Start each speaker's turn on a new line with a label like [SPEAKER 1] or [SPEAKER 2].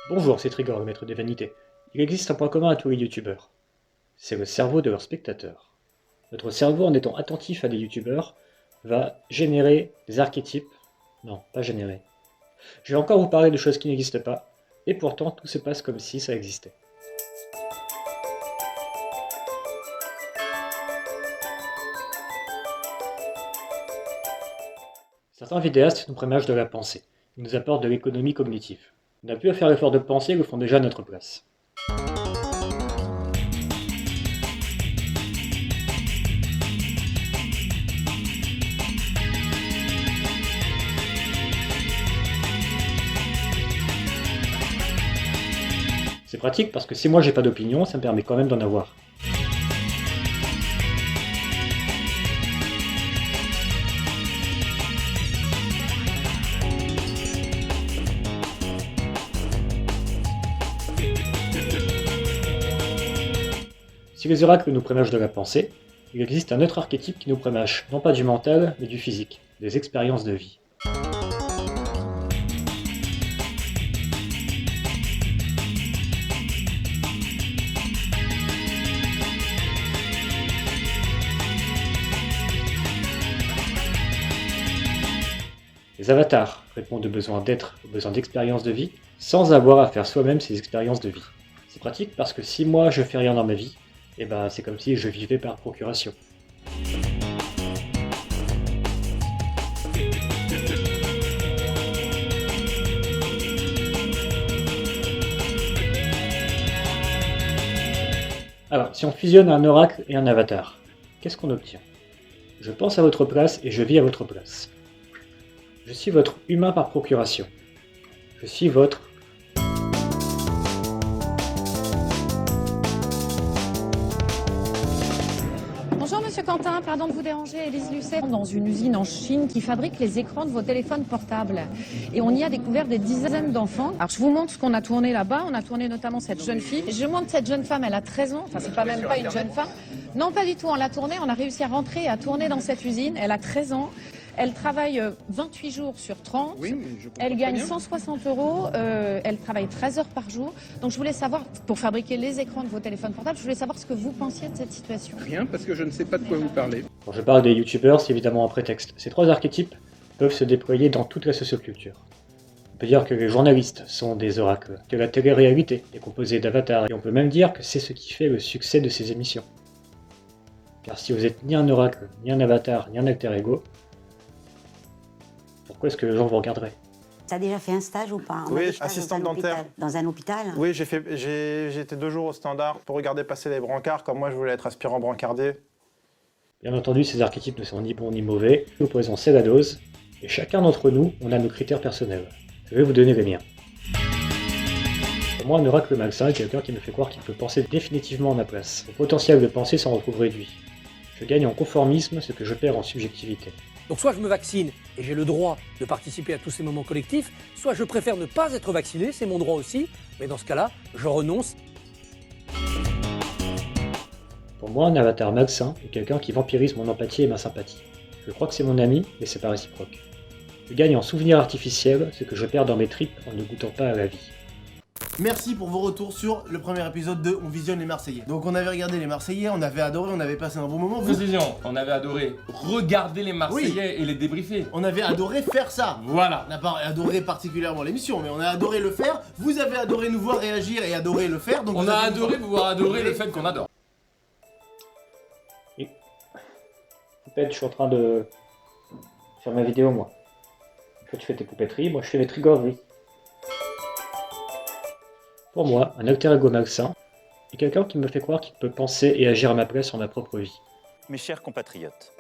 [SPEAKER 1] Bonjour, c'est Trigger, le maître des vanités. Il existe un point commun à tous les youtubeurs. C'est le cerveau de leurs spectateurs. Notre cerveau, en étant attentif à des youtubeurs, va générer des archétypes. Non, pas générer. Je vais encore vous parler de choses qui n'existent pas, et pourtant tout se passe comme si ça existait. Certains vidéastes nous prémâchent de la pensée. Ils nous apportent de l'économie cognitive. On n'a plus à faire l'effort de penser, ils le font déjà à notre place. C'est pratique parce que si moi j'ai pas d'opinion, ça me permet quand même d'en avoir. Si les oracles nous prémâchent de la pensée, il existe un autre archétype qui nous prémâche, non pas du mental, mais du physique, des expériences de vie. Les avatars répondent aux besoins d'être, aux besoins d'expérience de vie, sans avoir à faire soi-même ces expériences de vie. C'est pratique parce que si moi je fais rien dans ma vie, eh ben c'est comme si je vivais par procuration. Alors, si on fusionne un oracle et un avatar, qu'est-ce qu'on obtient? Je pense à votre place et je vis à votre place. Je suis votre humain par procuration. Je suis votre...
[SPEAKER 2] Bonjour Monsieur Quentin, pardon de vous déranger, Élise Lucet, dans une usine en Chine qui fabrique les écrans de vos téléphones portables. Et on y a découvert des dizaines d'enfants. Alors je vous montre ce qu'on a tourné là-bas, on a tourné notamment cette jeune fille. Je montre cette jeune femme, elle a 13 ans, enfin c'est pas même pas une jeune femme. Non pas du tout, on l'a tournée, on a réussi à rentrer et à tourner dans cette usine, elle a 13 ans. Elle travaille 28 jours sur 30,
[SPEAKER 3] Oui, mais je comprends
[SPEAKER 2] elle gagne
[SPEAKER 3] très bien.
[SPEAKER 2] 160 euros, elle travaille 13 heures par jour. Donc je voulais savoir, pour fabriquer les écrans de vos téléphones portables, je voulais savoir ce que vous pensiez de cette situation.
[SPEAKER 3] Rien, parce que je ne sais pas de quoi vous parlez.
[SPEAKER 1] Quand je parle des youtubeurs, c'est évidemment un prétexte. Ces trois archétypes peuvent se déployer dans toute la socioculture. On peut dire que les journalistes sont des oracles, que la télé-réalité est composée d'avatars, et on peut même dire que c'est ce qui fait le succès de ces émissions. Car si vous êtes ni un oracle, ni un avatar, ni un alter ego, pourquoi est-ce que les gens vous regarderaient?
[SPEAKER 4] T'as déjà fait un stage ou pas?
[SPEAKER 5] Oui,
[SPEAKER 4] Un stage
[SPEAKER 5] assistante
[SPEAKER 4] dans un hôpital.
[SPEAKER 5] dentaire.
[SPEAKER 4] Dans un hôpital?
[SPEAKER 5] Oui, j'étais 2 jours au standard pour regarder passer les brancards, comme moi je voulais être aspirant brancardier.
[SPEAKER 1] Bien entendu, ces archétypes ne sont ni bons ni mauvais, nous posons c'est la dose, et chacun d'entre nous, on a nos critères personnels. Je vais vous donner les miens. Pour moi, un oracle malsain est quelqu'un qui me fait croire qu'il peut penser définitivement à ma place. Mon potentiel de pensée s'en retrouve réduit. Je gagne en conformisme ce que je perds en subjectivité.
[SPEAKER 6] Donc soit je me vaccine et j'ai le droit de participer à tous ces moments collectifs, soit je préfère ne pas être vacciné, c'est mon droit aussi, mais dans ce cas-là, je renonce.
[SPEAKER 1] Pour moi, un avatar malsain est quelqu'un qui vampirise mon empathie et ma sympathie. Je crois que c'est mon ami, mais c'est pas réciproque. Je gagne en souvenirs artificiels ce que je perds dans mes tripes en ne goûtant pas à la vie.
[SPEAKER 7] Merci pour vos retours sur le premier épisode de On visionne les Marseillais. Donc on avait regardé les Marseillais, on avait adoré, on avait passé un bon moment.
[SPEAKER 8] Précision, on avait adoré regarder les Marseillais et les débriefer.
[SPEAKER 7] On avait adoré faire ça.
[SPEAKER 8] Voilà.
[SPEAKER 7] On n'a pas adoré particulièrement l'émission, mais on a adoré le faire. Vous avez adoré nous voir réagir et adoré le faire. Donc
[SPEAKER 8] On
[SPEAKER 7] vous
[SPEAKER 8] a
[SPEAKER 7] avez
[SPEAKER 8] adoré pouvoir adorer le fait qu'on adore.
[SPEAKER 1] Poupette, je suis en train de faire ma vidéo, moi. Toi, tu fais tes poupetteries, moi, je fais mes trigorneries. Pour moi, un alter ego malsain est quelqu'un qui me fait croire qu'il peut penser et agir à ma place sur ma propre vie.
[SPEAKER 9] Mes chers compatriotes,